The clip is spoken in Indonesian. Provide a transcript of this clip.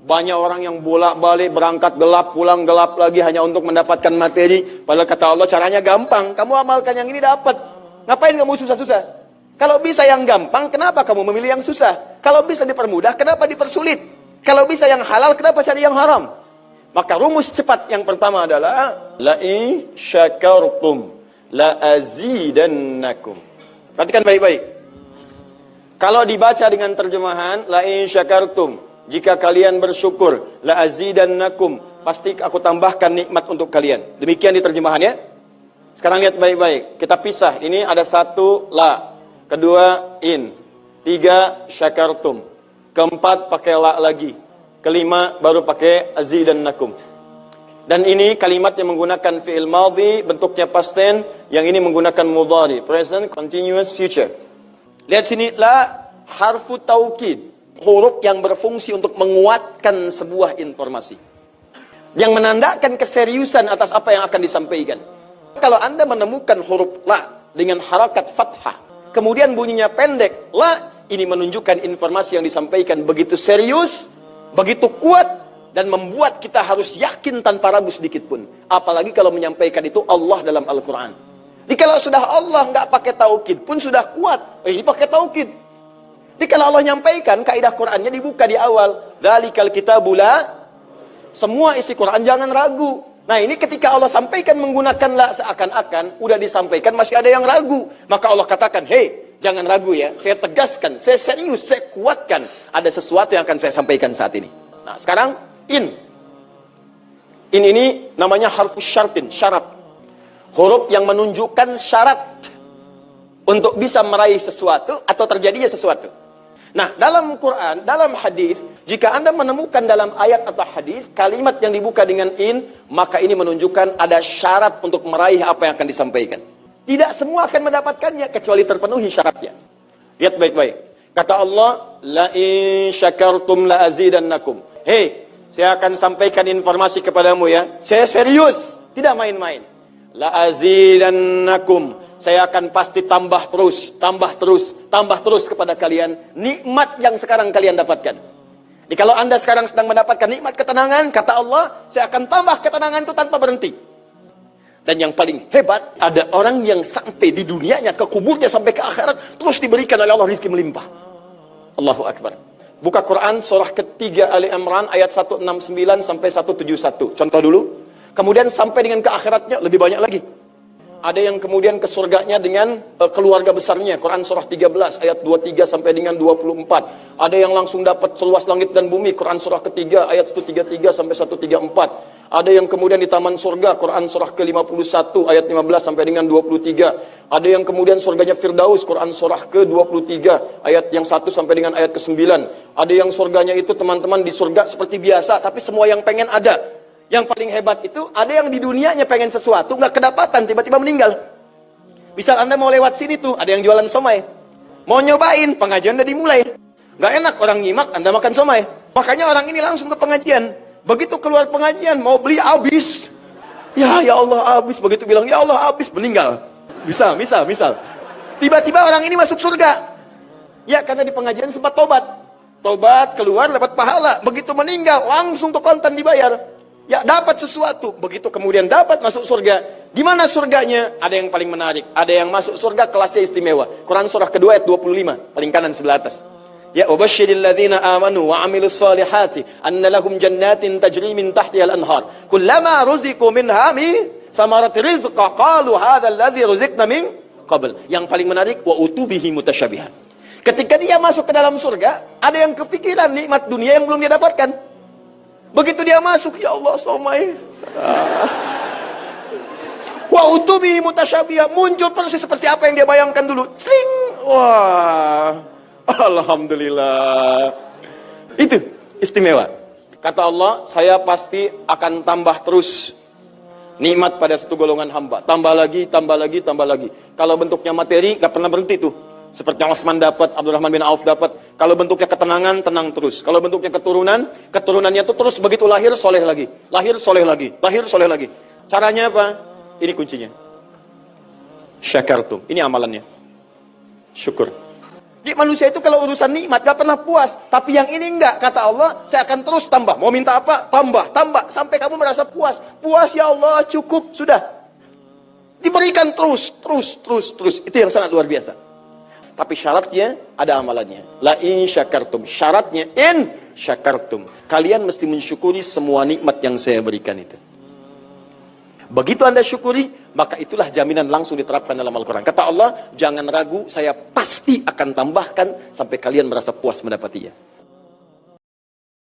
Banyak orang yang bolak-balik berangkat gelap, pulang gelap lagi hanya untuk mendapatkan materi. Padahal kata Allah caranya gampang. Kamu amalkan yang ini dapat. Ngapain kamu susah-susah? Kalau bisa yang gampang, kenapa kamu memilih yang susah? Kalau bisa dipermudah, kenapa dipersulit? Kalau bisa yang halal, kenapa cari yang haram? Maka rumus cepat yang pertama adalah la'in syakartum la'azidannakum. Perhatikan baik-baik. Kalau dibaca dengan terjemahan la'in syakartum, jika kalian bersyukur, la'azidannakum, pasti aku tambahkan nikmat untuk kalian. Demikian di terjemahannya. Sekarang lihat baik-baik. Kita pisah. Ini ada satu la, kedua in, tiga syakartum, keempat pakai la lagi, kelima baru pakai azidannakum. Dan ini kalimat yang menggunakan fi'il madhi, bentuknya past tense, yang ini menggunakan mudhari, present continuous future. Lihat sini, la harfu taukid, huruf yang berfungsi untuk menguatkan sebuah informasi, yang menandakan keseriusan atas apa yang akan disampaikan. Kalau Anda menemukan huruf la dengan harakat fathah, kemudian bunyinya pendek, la, ini menunjukkan informasi yang disampaikan begitu serius, begitu kuat, dan membuat kita harus yakin tanpa ragu sedikit pun. Apalagi kalau menyampaikan itu Allah dalam Al-Quran. Jadi kalau sudah Allah nggak pakai taukid pun sudah kuat. Ini pakai taukid. Jadi kalau Allah nyampaikan, kaidah Qurannya dibuka di awal. Dzalikal kitabu la, semua isi Quran jangan ragu. Nah ini ketika Allah sampaikan menggunakan la, seakan-akan udah disampaikan masih ada yang ragu. Maka Allah katakan, hei, jangan ragu ya. Saya tegaskan, saya serius, saya kuatkan. Ada sesuatu yang akan saya sampaikan saat ini. Nah sekarang in. In ini namanya harfus syartin, syarat. Huruf yang menunjukkan syarat untuk bisa meraih sesuatu atau terjadinya sesuatu. Nah, dalam Quran, dalam hadis, jika Anda menemukan dalam ayat atau hadis kalimat yang dibuka dengan in, maka ini menunjukkan ada syarat untuk meraih apa yang akan disampaikan. Tidak semua akan mendapatkannya kecuali terpenuhi syaratnya. Lihat baik-baik. Kata Allah, la in syakartum la azidannakum. Hei, saya akan sampaikan informasi kepadamu ya. Saya serius, tidak main-main. La azidannakum. Saya akan pasti tambah terus, tambah terus, tambah terus kepada kalian nikmat yang sekarang kalian dapatkan. Jadi kalau Anda sekarang sedang mendapatkan nikmat ketenangan, kata Allah, saya akan tambah ketenangan itu tanpa berhenti. Dan yang paling hebat, ada orang yang sampai di dunianya, ke kuburnya sampai ke akhirat, terus diberikan oleh Allah rezeki melimpah. Allahu Akbar. Buka Quran surah ketiga Ali Imran ayat 169 sampai 171. Contoh dulu. Kemudian sampai dengan ke akhiratnya lebih banyak lagi. Ada yang kemudian ke surganya dengan keluarga besarnya. Quran surah 13 ayat 23 sampai dengan 24. Ada yang langsung dapat seluas langit dan bumi. Quran surah ketiga ayat 133 sampai 134. Ada yang kemudian di taman surga. Quran surah ke-51 ayat 15 sampai dengan 23. Ada yang kemudian surganya Firdaus. Quran surah ke-23 ayat yang 1 sampai dengan ayat ke-9. Ada yang surganya itu teman-teman di surga seperti biasa, tapi semua yang pengen ada. Yang paling hebat itu, ada yang di dunianya pengen sesuatu, nggak kedapatan, tiba-tiba meninggal. Misal Anda mau lewat sini tuh, ada yang jualan somai. Mau nyobain, pengajian udah dimulai. Nggak enak orang nyimak, Anda makan somai. Makanya orang ini langsung ke pengajian. Begitu keluar pengajian, mau beli habis. Ya Allah habis. Begitu bilang, ya Allah habis, meninggal. Misal. Tiba-tiba orang ini masuk surga. Ya, karena di pengajian sempat tobat. Tobat, keluar, dapat pahala. Begitu meninggal, langsung tuh kontan dibayar. Ya, dapat sesuatu. Begitu kemudian dapat masuk surga. Di mana surganya? Ada yang paling menarik. Ada yang masuk surga kelasnya istimewa. Quran surah kedua ayat 25. Paling kanan sebelah atas. Ya, wabashshiril ladzina amanu wa 'amilus solihati anna lahum jannatin tajri min tahtiha al-anhar. Kullama ruziqu minha min samarati rizqa qalu hadzal ladzi ruziqna min qabl. Yang paling menarik, wa utubihi mutasyabihan. Ketika dia masuk ke dalam surga, ada yang kepikiran nikmat dunia yang belum dia dapatkan. Begitu dia masuk, ya Allah, somai. Wa utubi mutasyabihah, muncul persis seperti apa yang dia bayangkan dulu. Sling. Wah. Alhamdulillah. Itu istimewa. Kata Allah, saya pasti akan tambah terus nikmat pada satu golongan hamba. Tambah lagi, tambah lagi, tambah lagi. Kalau bentuknya materi, gak pernah berhenti tuh. Seperti yang Utsman dapat, Abdurrahman bin Auf dapat. Kalau bentuknya ketenangan, tenang terus. Kalau bentuknya keturunan, keturunannya itu terus begitu lahir, soleh lagi. Lahir, soleh lagi. Lahir, soleh lagi. Caranya apa? Ini kuncinya. Syakartum. Ini amalannya. Syukur. Jadi manusia itu kalau urusan nikmat gak pernah puas. Tapi yang ini enggak. Kata Allah, saya akan terus tambah. Mau minta apa? Tambah, tambah. Sampai kamu merasa puas. Puas ya Allah, cukup. Sudah. Diberikan terus. Itu yang sangat luar biasa. Tapi syaratnya ada amalannya. La in syakartum. Syaratnya in syakartum. Kalian mesti mensyukuri semua nikmat yang saya berikan itu. Begitu Anda syukuri, maka itulah jaminan langsung diterapkan dalam Al-Quran. Kata Allah, jangan ragu, saya pasti akan tambahkan sampai kalian merasa puas mendapatinya.